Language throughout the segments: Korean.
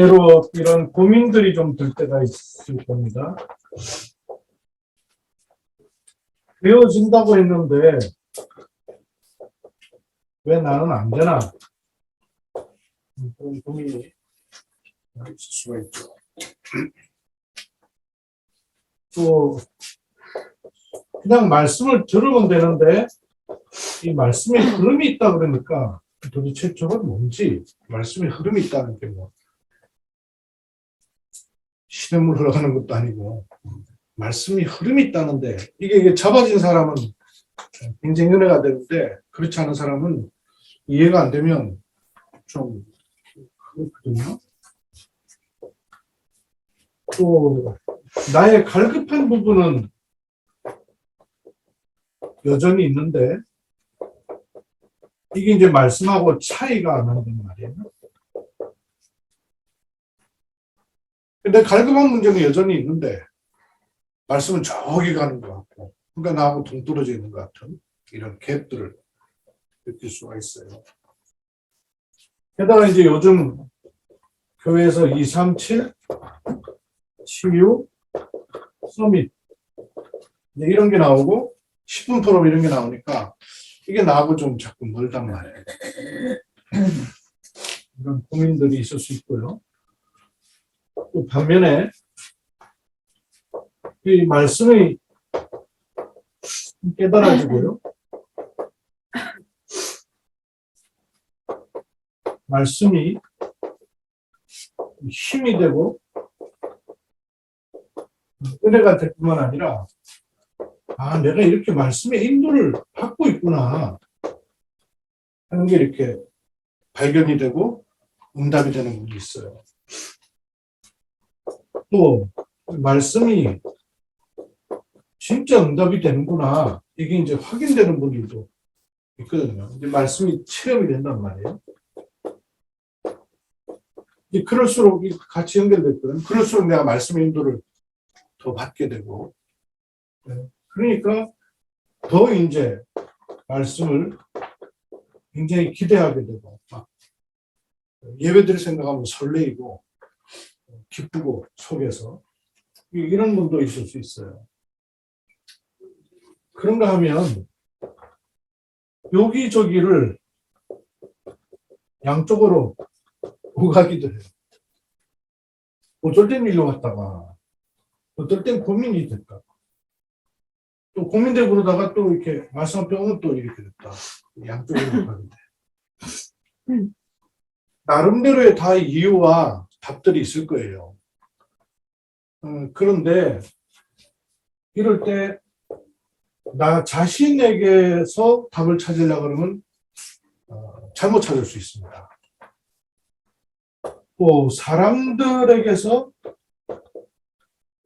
때로 이런 고민들이 좀 들 때가 있을 겁니다. 되어진다고 했는데 왜 나는 안 되나? 그런 고민이 있을 수가 있죠. 또 그냥 말씀을 들으면 되는데 이 말씀에 흐름이 있다 그러니까 도대체 저건 뭔지, 말씀에 흐름이 있다는 게 뭐 시냇물 흘러가는 것도 아니고 말씀이 흐름이 있다는데 이게 잡아진 사람은 굉장히 은혜가 되는데 그렇지 않은 사람은 이해가 안 되면 좀 그렇거든요. 또 나의 갈급한 부분은 여전히 있는데 이게 이제 말씀하고 차이가 안 난단 말이에요. 근데 갈급한 문제는 여전히 있는데 말씀은 저기 가는 것 같고 그러니까 나하고 동떨어져 있는 것 같은 이런 갭들을 느낄 수가 있어요. 게다가 이제 요즘 교회에서 237, 치유, 서밋 이런 게 나오고 10분 토론 이런 게 나오니까 이게 나하고 좀 자꾸 멀단 말이에요. 이런 고민들이 있을 수 있고요. 또 반면에 이 말씀이 깨달아지고요. 말씀이 힘이 되고 은혜가 될 뿐만 아니라 아, 내가 이렇게 말씀의 인도를 받고 있구나 하는 게 이렇게 발견이 되고 응답이 되는 부분이 있어요. 또 말씀이 진짜 응답이 되는구나 이게 이제 확인되는 부분도 있거든요. 이제 말씀이 체험이 된단 말이에요. 이제 그럴수록 같이 연결됐거든. 그럴수록 내가 말씀의 인도를 더 받게 되고 그러니까 더 이제 말씀을 굉장히 기대하게 되고 막 예배드릴 생각하면 설레이고 기쁘고 속에서 이런 분도 있을 수 있어요. 그런가 하면 여기저기를 양쪽으로 오가기도 해요. 어쩔 땐 일로 갔다가 어떨 땐 고민이 됐다가 또 고민되고 그러다가 또 이렇게 말씀 앞에 오면 또 이렇게 됐다. 양쪽으로 가는데 나름대로의 다 이유와 답들이 있을 거예요. 그런데 이럴 때 나 자신에게서 답을 찾으려고 그러면 잘못 찾을 수 있습니다. 또 사람들에게서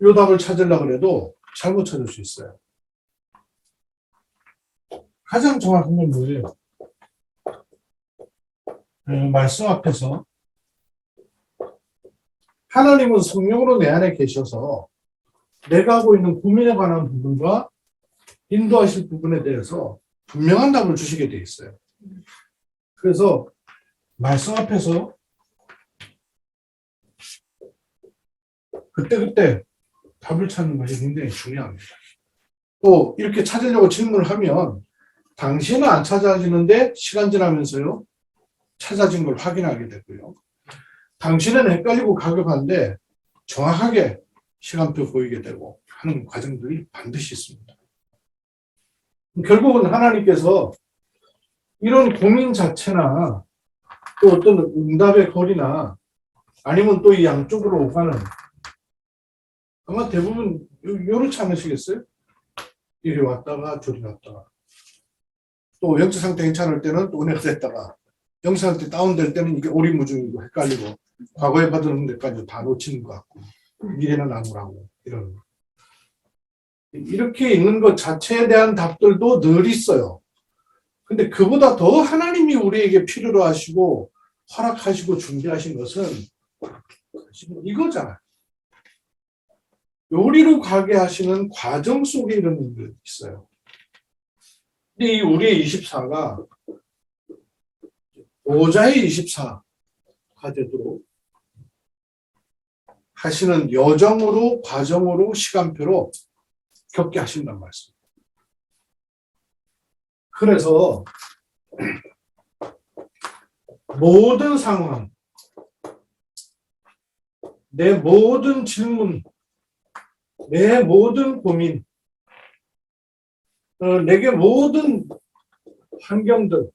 이 답을 찾으려고 해도 잘못 찾을 수 있어요. 가장 정확한 건 뭐예요? 말씀 앞에서 하나님은 성령으로 내 안에 계셔서 내가 하고 있는 고민에 관한 부분과 인도하실 부분에 대해서 분명한 답을 주시게 돼 있어요. 그래서 말씀 앞에서 그때그때 답을 찾는 것이 굉장히 중요합니다. 또 이렇게 찾으려고 질문을 하면 당시에는 안 찾아지는데 시간 지나면서요 찾아진 걸 확인하게 되고요. 당시에는 헷갈리고 가격한데 정확하게 시간표 보이게 되고 하는 과정들이 반드시 있습니다. 결국은 하나님께서 이런 고민 자체나 또 어떤 응답의 거리나 아니면 또 이 양쪽으로 오가는 아마 대부분 요렇지 않으시겠어요? 이리 왔다가 저리 갔다가 또 영적 상태 괜찮을 때는 또 은혜가 됐다가 영적 상태 다운될 때는 이게 오리무중이고 헷갈리고 과거에 받은 은혜까지 다 놓치는 것 같고 미래는 아무라고 이렇게 있는 것 자체에 대한 답들도 늘 있어요. 근데 그보다 더 하나님이 우리에게 필요로 하시고 허락하시고 준비하신 것은 이거잖아요. 요리로 가게 하시는 과정 속에 이런 일들이 있어요. 근데 이 우리의 24가 보호자의 24가 되도록 하시는 여정으로, 과정으로, 시간표로 겪게 하신단 말씀. 그래서 모든 상황, 내 모든 질문, 내 모든 고민, 내게 모든 환경들,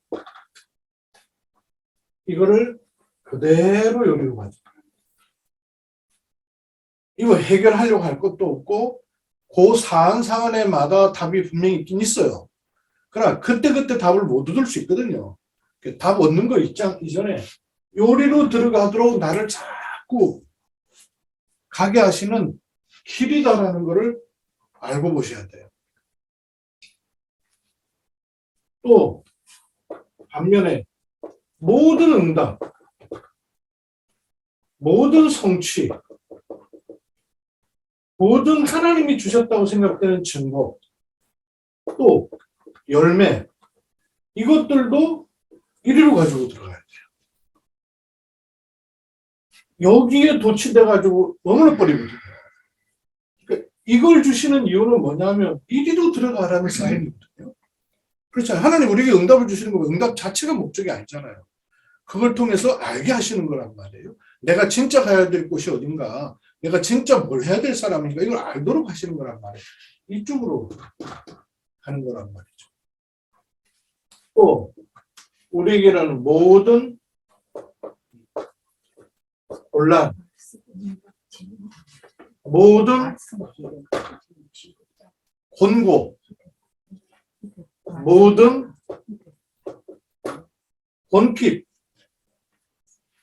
이거를 그대로 요리로 가져. 이거 해결하려고 할 것도 없고, 그 사안마다 답이 분명히 있긴 있어요. 그러나 그때그때 답을 못 얻을 수 있거든요. 답 얻는 거 이전에 요리로 들어가도록 나를 자꾸 가게 하시는 길이다라는 것을 알고 보셔야 돼요. 또 반면에 모든 응답, 모든 성취, 모든 하나님이 주셨다고 생각되는 증거, 또 열매, 이것들도 이리로 가지고 들어가야 돼요. 여기에 도취돼가지고 머물러버리거든요. 그러니까 이걸 주시는 이유는 뭐냐면 이리로 들어가라는 사인이거든요. 그렇잖아요. 하나님 우리에게 응답을 주시는 거 응답 자체가 목적이 아니잖아요. 그걸 통해서 알게 하시는 거란 말이에요. 내가 진짜 가야 될 곳이 어딘가, 내가 진짜 뭘 해야 될 사람인가, 이걸 알도록 하시는 거란 말이에요. 이쪽으로 하는 거란 말이죠. 또 우리에게는 모든 혼란, 모든 곤고, 모든 권핍,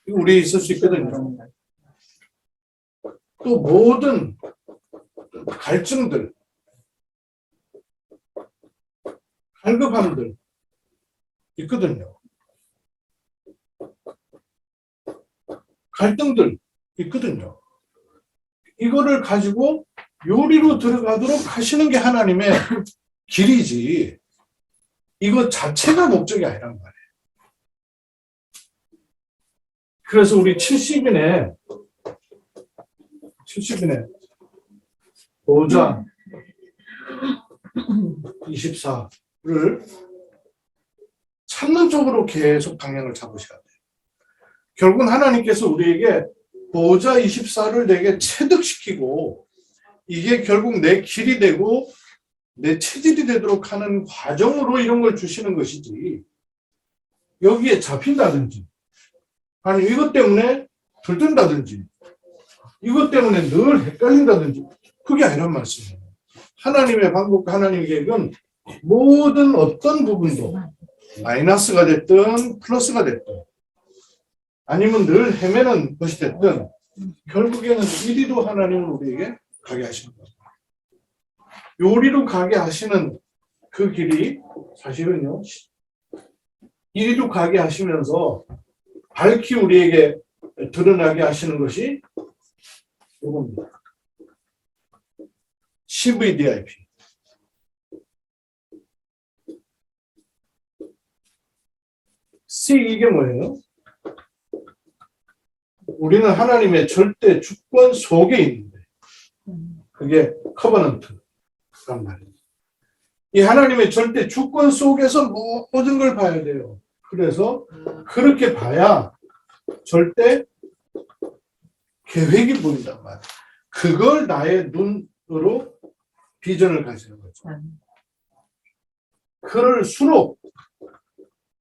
우리 있을 수 있거든요. 또 모든 갈증들, 갈급함들 있거든요. 갈등들 있거든요. 이거를 가지고 요리로 들어가도록 하시는 게 하나님의 길이지, 이거 자체가 목적이 아니란 말이에요. 그래서 우리 70인의 보호자 24를 찾는 쪽으로 계속 방향을 잡으셔야 돼요. 결국은 하나님께서 우리에게 보호자 24를 내게 체득시키고, 이게 결국 내 길이 되고 내 체질이 되도록 하는 과정으로 이런 걸 주시는 것이지, 여기에 잡힌다든지, 아니 이것 때문에 들뜬다든지, 이것 때문에 늘 헷갈린다든지, 그게 아니란 말씀이에요. 하나님의 방법과 하나님의 계획은 모든 어떤 부분도 마이너스가 됐든 플러스가 됐든, 아니면 늘 헤매는 것이 됐든, 결국에는 이리로 하나님은 우리에게 가게 하시는 겁니다. 요리로 가게 하시는 그 길이 사실은요, 이리로 가게 하시면서 밝히 우리에게 드러나게 하시는 것이 이겁니다. CVDIP. C, 이게 뭐예요? 우리는 하나님의 절대 주권 속에 있는데, 그게 커버넌트란 말이에요. 이 하나님의 절대 주권 속에서 모든 걸 봐야 돼요. 그래서 그렇게 봐야 절대 계획이 보인단 말이에요. 그걸 나의 눈으로 비전을 가지는 거죠. 그럴수록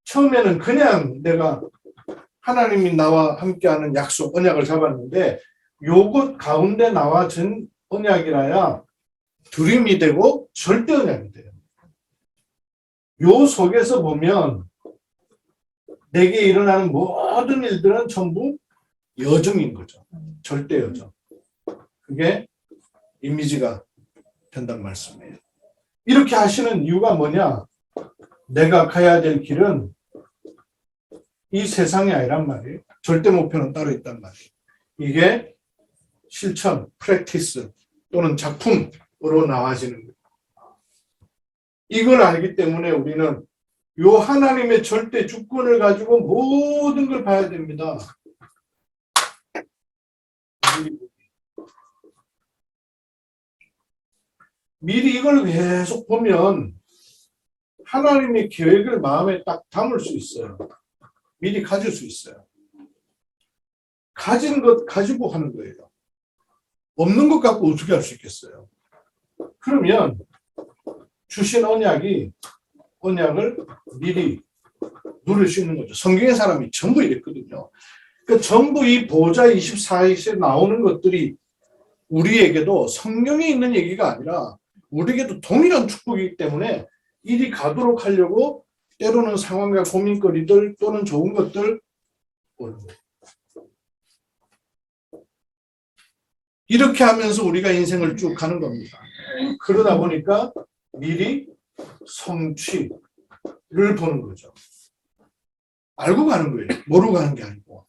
처음에는 그냥 내가 하나님이 나와 함께하는 약속, 언약을 잡았는데, 요것 가운데 나와 전 언약이라야 두림이 되고 절대 언약이 돼요. 요 속에서 보면 내게 일어나는 모든 일들은 전부 여정인 거죠. 절대 여정. 그게 이미지가 된단 말씀이에요. 이렇게 하시는 이유가 뭐냐? 내가 가야 될 길은 이 세상이 아니란 말이에요. 절대 목표는 따로 있단 말이에요. 이게 실천, 프랙티스 또는 작품으로 나와지는 거예요. 이걸 알기 때문에 우리는 요 하나님의 절대 주권을 가지고 모든 걸 봐야 됩니다. 미리 이걸 계속 보면 하나님의 계획을 마음에 딱 담을 수 있어요. 미리 가질 수 있어요. 가진 것 가지고 하는 거예요. 없는 것 갖고 어떻게 할 수 있겠어요? 그러면 주신 언약을 미리 누릴 수 있는 거죠. 성경의 사람이 전부 이랬거든요. 그러니까 전부 이 보좌 24에 나오는 것들이 우리에게도 성경에 있는 얘기가 아니라 우리에게도 동일한 축복이기 때문에 이리 가도록 하려고 때로는 상황과 고민거리들 또는 좋은 것들 오는 거예요. 이렇게 하면서 우리가 인생을 쭉 가는 겁니다. 그러다 보니까 미리 성취를 보는 거죠. 알고 가는 거예요. 모르고 가는 게 아니고.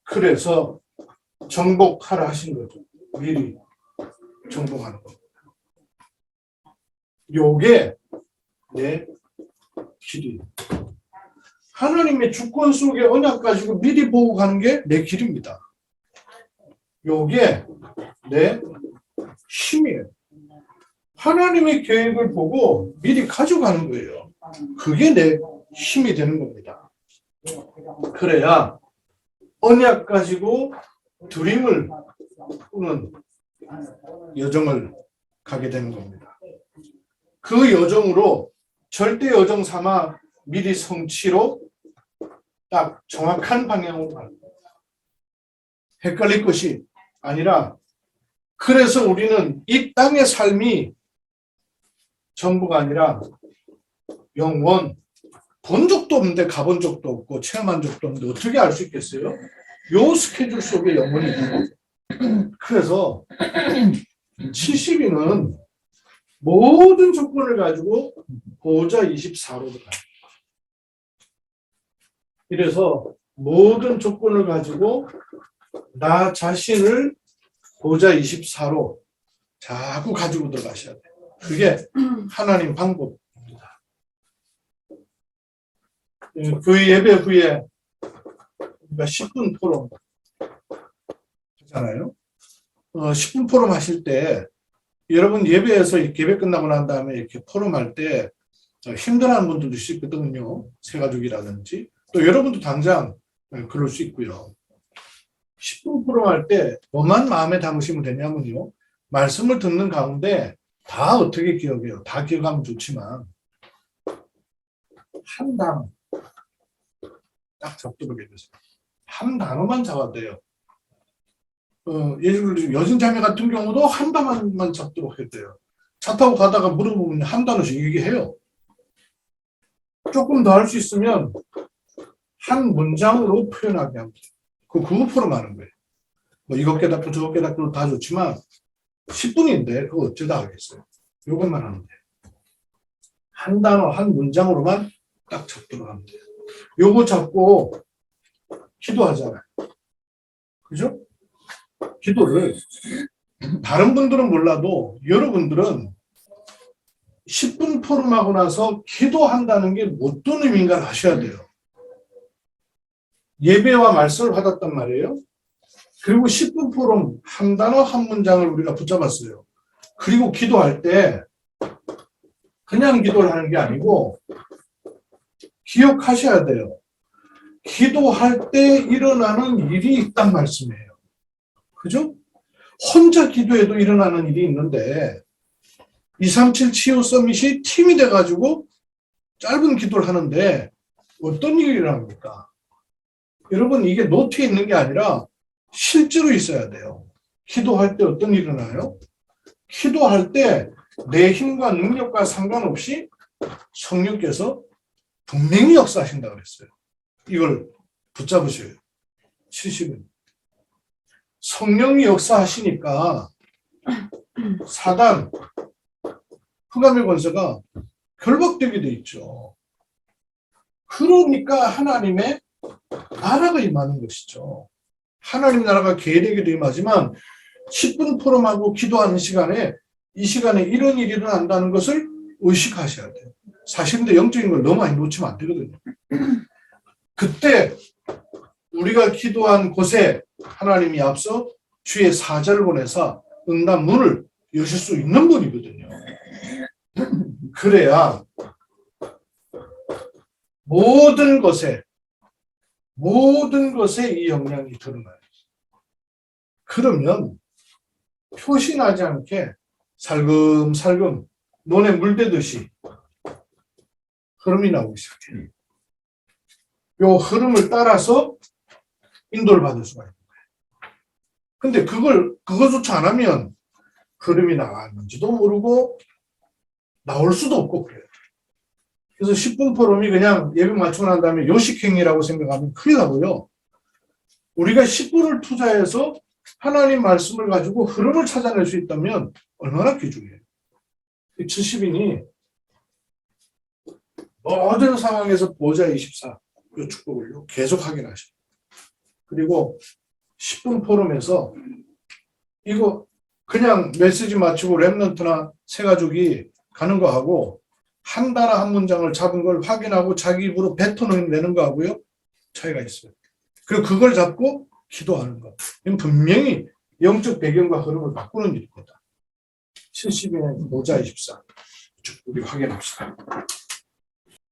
그래서 정복하라 하신 거죠. 미리 정복하는 겁니다. 요게 내 길이에요. 하나님의 주권 속의 언약 가지고 미리 보고 가는 게 내 길입니다. 요게 내 힘이에요. 하나님의 계획을 보고 미리 가져가는 거예요. 그게 내 힘이 되는 겁니다. 그래야 언약 가지고 드림을 꾸는 여정을 가게 되는 겁니다. 그 여정으로 절대 여정 삼아 미리 성취로 딱 정확한 방향으로 가는 겁니다. 헷갈릴 것이 아니라 그래서 우리는 이 땅의 삶이 전부가 아니라 영원 본 적도 없는데 가본 적도 없고 체험한 적도 없는데 어떻게 알 수 있겠어요? 요 스케줄 속에 영원이 있는 거죠. 그래서 70인은 모든 조건을 가지고 보좌 24로 들어가요. 이래서 모든 조건을 가지고 나 자신을 보좌 24로 자꾸 가지고 들어가셔야 돼요. 그게 하나님 방법입니다. 그 예배 후에 우리가 10분 포럼 하잖아요. 10분 포럼 하실 때 여러분 예배에서 예배 끝나고 난 다음에 이렇게 포럼할 때 힘들어하는 분들도 있거든요. 새가족이라든지 또 여러분도 당장 그럴 수 있고요. 10분 포럼할 때 뭐만 마음에 담으시면 되냐면요. 말씀을 듣는 가운데 다 어떻게 기억해요? 다 기억하면 좋지만 한 단어 딱 잡도록 해주세요. 한 단어만 잡아도 돼요. 예를 들어 여진 자매 같은 경우도 한 단어만 잡도록 해도 돼요. 차 타고 가다가 물어보면 한 단어씩 얘기해요. 조금 더 할 수 있으면 한 문장으로 표현하게 합니다. 그거 포럼하는 거예요. 뭐 이것 깨닫고 저것 깨닫고 다 좋지만 10분인데 그거 어쩌다 하겠어요. 이것만 하면 돼요. 한 단어 한 문장으로만 딱 잡도록 하면 돼요. 요거 잡고 기도하잖아요. 그죠? 기도를 다른 분들은 몰라도 여러분들은 10분 포럼하고 나서 기도한다는 게 어떤 의미인가 아셔야 돼요. 예배와 말씀을 받았단 말이에요. 그리고 10분 포럼 한 단어 한 문장을 우리가 붙잡았어요. 그리고 기도할 때 그냥 기도를 하는 게 아니고 기억하셔야 돼요. 기도할 때 일어나는 일이 있단 말씀이에요. 그죠? 혼자 기도해도 일어나는 일이 있는데 237 치유 서밋이 팀이 돼가지고 짧은 기도를 하는데 어떤 일이 일어납니까? 여러분 이게 노트에 있는 게 아니라 실제로 있어야 돼요. 기도할 때 어떤 일이 일어나요? 기도할 때 내 힘과 능력과 상관없이 성령께서 분명히 역사하신다고 그랬어요. 이걸 붙잡으셔요. 70은. 성령이 역사하시니까 사단, 흑암의 권세가 결박되게 돼 있죠. 그러니까 하나님의 나라가 임하는 것이죠. 하나님 나라가 계획에도 임하지만 10분 포럼하고 기도하는 시간에 이 시간에 이런 일이 일어난다는 것을 의식하셔야 돼요. 사실 근데 영적인 걸 너무 많이 놓치면 안 되거든요. 그때 우리가 기도한 곳에 하나님이 앞서 주의 사자를 보내서 응답문을 여실 수 있는 분이거든요. 그래야 모든 것에 이 역량이 드러나요. 그러면 표시나지 않게 살금살금 논에 물대듯이 흐름이 나오기 시작해요. 요 흐름을 따라서 인도를 받을 수가 있는 거예요. 근데 그거조차 안 하면 흐름이 나왔는지도 모르고 나올 수도 없고 그래요. 그래서 10분 포럼이 그냥 예배 맞추고 난 다음에 요식행위라고 생각하면 큰일 나고요. 우리가 10분을 투자해서 하나님 말씀을 가지고 흐름을 찾아낼 수 있다면 얼마나 귀중해요. 70인이 모든 상황에서 보좌 24, 이 축복을요, 계속 확인하셔요. 그리고 10분 포럼에서 이거 그냥 메시지 마치고 랩런트나 새가족이 가는 거 하고 한 단어 한 문장을 잡은 걸 확인하고 자기 입으로 뱉어내는 거 하고요, 차이가 있어요. 그리고 그걸 잡고 기도하는 것. 이건 분명히 영적 배경과 흐름을 바꾸는 일입니다. 70인의 모자 24. 우리 확인합시다.